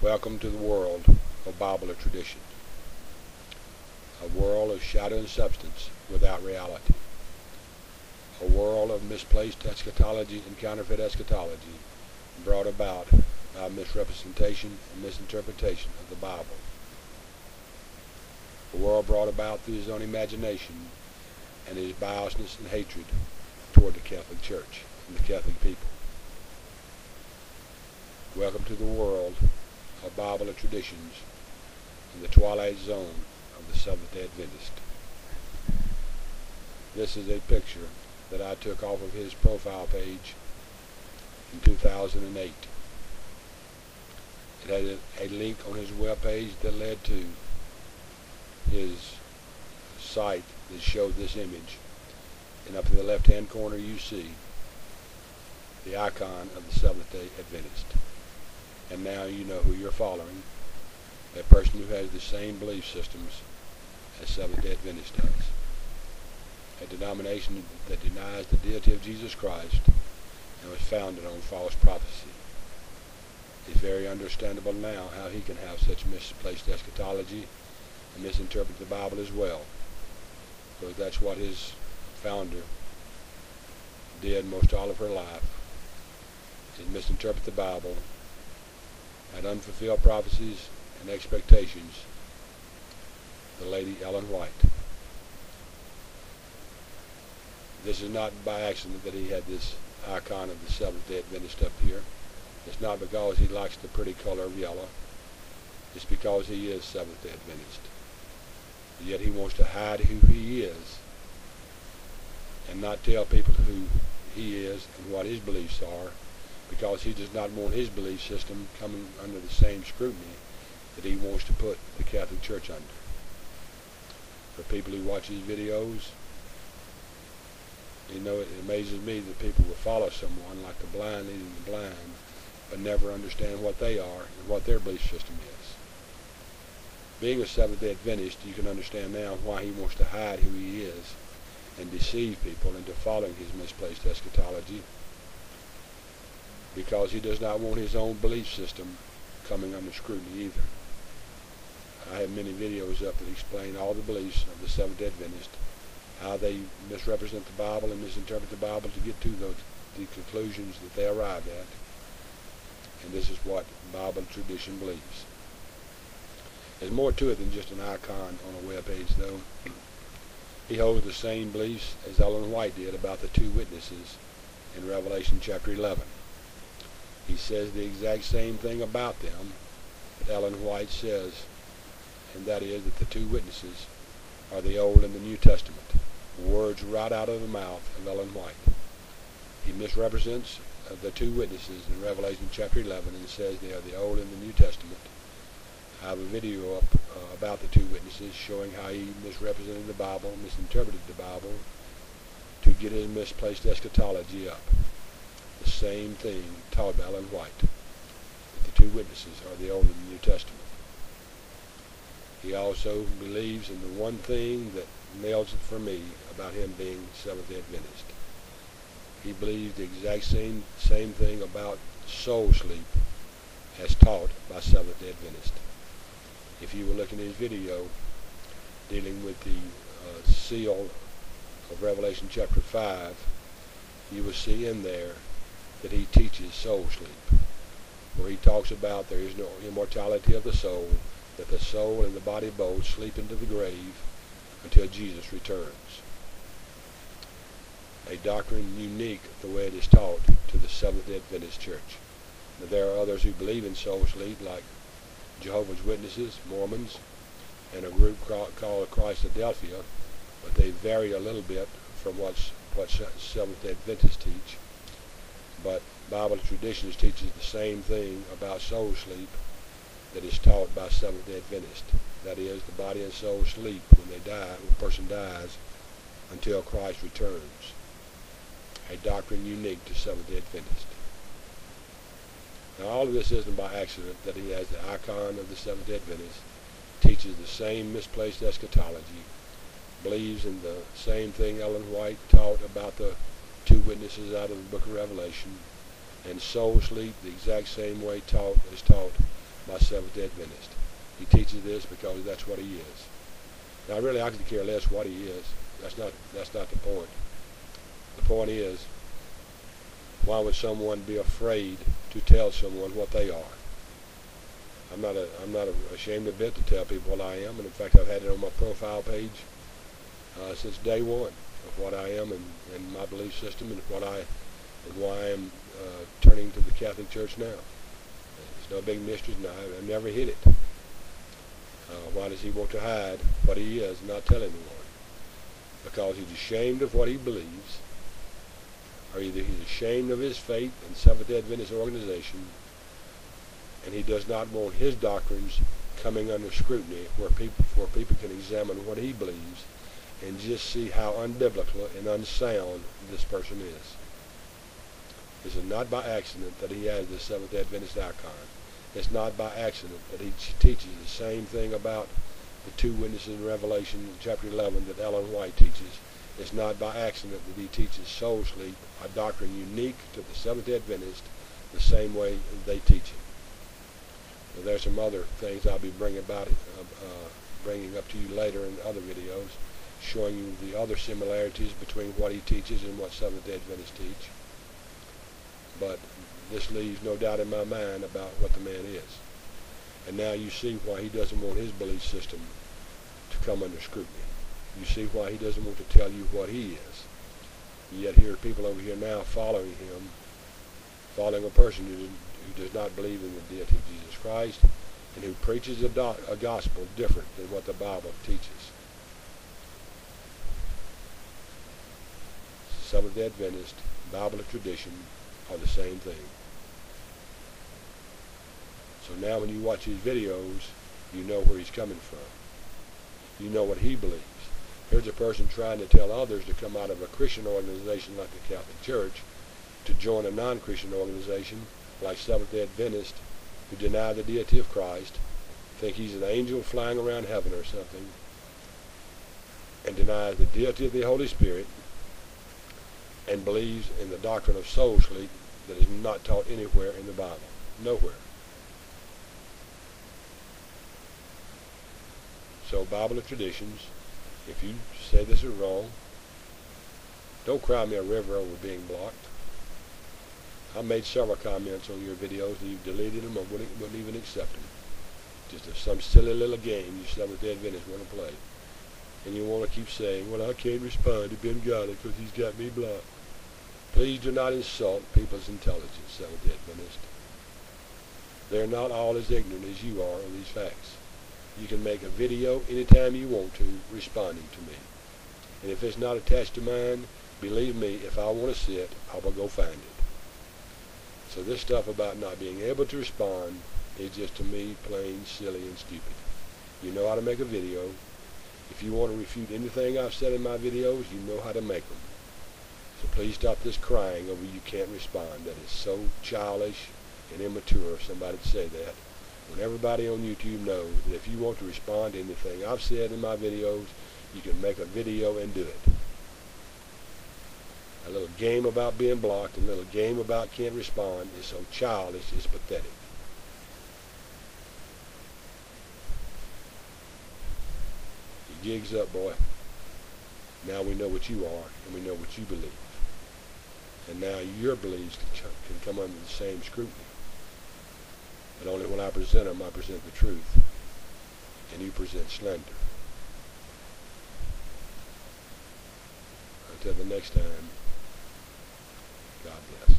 Welcome to the world of Bible or tradition, a world of shadow and substance without reality, a world of misplaced eschatology and counterfeit eschatology brought about by misrepresentation and misinterpretation of the Bible, a world brought about through his own imagination and his biasness and hatred toward the Catholic Church and the Catholic people. Welcome to the world of Bible or traditions in the twilight zone of the Seventh-day Adventist. This is a picture that I took off of his profile page in 2008. It had a link on his webpage that led to his site that showed this image, and up in the left hand corner you see the icon of the Seventh-day Adventist. And now you know who you're following, a person who has the same belief systems as Seventh-day Adventist does. A denomination that denies the deity of Jesus Christ and was founded on false prophecy. It's very understandable now how he can have such misplaced eschatology and misinterpret the Bible as well, because that's what his founder did most all of her life, is misinterpret the Bible, had unfulfilled prophecies and expectations. The Lady Ellen White. This is not by accident that he had this icon of the Seventh-day Adventist up here. It's not because he likes the pretty color of yellow. It's because he is Seventh-day Adventist. Yet he wants to hide who he is and not tell people who he is and what his beliefs are, because he does not want his belief system coming under the same scrutiny that he wants to put the Catholic Church under. For people who watch his videos, you know, it amazes me that people will follow someone like the blind leading the blind, but never understand what they are and what their belief system is. Being a Seventh-day Adventist, you can understand now why he wants to hide who he is and deceive people into following his misplaced eschatology, because he does not want his own belief system coming under scrutiny either. I have many videos up that explain all the beliefs of the Seventh-day Adventist, how they misrepresent the Bible and misinterpret the Bible to get to the conclusions that they arrive at. And this is what Bible tradition believes. There's more to it than just an icon on a web page, though. He holds the same beliefs as Ellen White did about the two witnesses in Revelation chapter 11. He says the exact same thing about them that Ellen White says, and that is that the two witnesses are the Old and the New Testament. Words right out of the mouth of Ellen White. He misrepresents the two witnesses in Revelation chapter 11 and says they are the Old and the New Testament. I have a video up about the two witnesses showing how he misrepresented the Bible, misinterpreted the Bible to get his misplaced eschatology up. The same thing taught by Ellen White, that the two witnesses are the Old and the New Testament. He also believes in the one thing that nails it for me about him being Seventh-day Adventist. He believes the exact same thing about soul sleep as taught by Seventh-day Adventist. If you will look in his video dealing with the seal of Revelation chapter 5, you will see in there that he teaches soul sleep, where he talks about there is no immortality of the soul, that the soul and the body both sleep into the grave until Jesus returns. A doctrine unique the way it is taught to the Seventh-day Adventist Church. Now, there are others who believe in soul sleep, like Jehovah's Witnesses, Mormons, and a group called Christadelphia, but they vary a little bit from what Seventh-day Adventists teach. But Bible Traditions teaches the same thing about soul sleep that is taught by Seventh-day Adventists. That is, the body and soul sleep when they die, when a person dies, until Christ returns. A doctrine unique to Seventh-day Adventists. Now, all of this isn't by accident that he has the icon of the Seventh-day Adventist, teaches the same misplaced eschatology, believes in the same thing Ellen White taught about the two witnesses out of the book of Revelation, and soul sleep the exact same way is taught by Seventh-day Adventist. He teaches this because that's what he is. Now really I could care less what he is. That's not the point. The point is, why would someone be afraid to tell someone what they are? I'm not ashamed a bit to tell people what I am, and in fact I've had it on my profile page since day one of what I am and my belief system and why I am turning to the Catholic Church now. It's no big mystery, and I've never hid it. Why does he want to hide what he is and not tell anyone? Because he's ashamed of what he believes, or either he's ashamed of his faith and Seventh-day Adventist organization, and he does not want his doctrines coming under scrutiny where people can examine what he believes and just see how unbiblical and unsound this person is. This is not by accident that he has the Seventh-day Adventist icon. It's not by accident that he teaches the same thing about the two witnesses in Revelation chapter 11 that Ellen White teaches. It's not by accident that he teaches soul sleep, a doctrine unique to the Seventh-day Adventist, the same way they teach it. Well, there's some other things I'll be bringing up to you later in other videos, showing you the other similarities between what he teaches and what Seventh-day Adventists teach. But this leaves no doubt in my mind about what the man is. And now you see why he doesn't want his belief system to come under scrutiny. You see why he doesn't want to tell you what he is. Yet here are people over here now following him, following a person who does not believe in the deity of Jesus Christ and who preaches a gospel different than what the Bible teaches. Seventh-day Adventist, Bible and tradition are the same thing. So now when you watch his videos, you know where he's coming from. You know what he believes. Here's a person trying to tell others to come out of a Christian organization like the Catholic Church to join a non-Christian organization like Seventh-day Adventist who deny the deity of Christ, think he's an angel flying around heaven or something, and denies the deity of the Holy Spirit, and believes in the doctrine of soul sleep that is not taught anywhere in the Bible. Nowhere. So Bible and traditions, if you say this is wrong, don't cry me a river over being blocked. I made several comments on your videos and you've deleted them or wouldn't even accept them. Just some silly little game you Seventh-day Adventists want to play. And you want to keep saying, well, I can't respond to Ben Gotti because he's got me blocked. Please do not insult people's intelligence, Seventh-day Adventists. They're not all as ignorant as you are on these facts. You can make a video anytime you want to responding to me. And if it's not attached to mine, believe me, if I want to see it, I will go find it. So this stuff about not being able to respond is just to me plain silly and stupid. You know how to make a video. If you want to refute anything I've said in my videos, you know how to make them. So please stop this crying over you can't respond. That is so childish and immature of somebody to say that. When everybody on YouTube knows that if you want to respond to anything I've said in my videos, you can make a video and do it. A little game about being blocked, a little game about can't respond is so childish, it's pathetic. Your gig's up, boy. Now we know what you are, and we know what you believe. And now your beliefs can come under the same scrutiny. But only when I present them, I present the truth. And you present slander. Until the next time, God bless.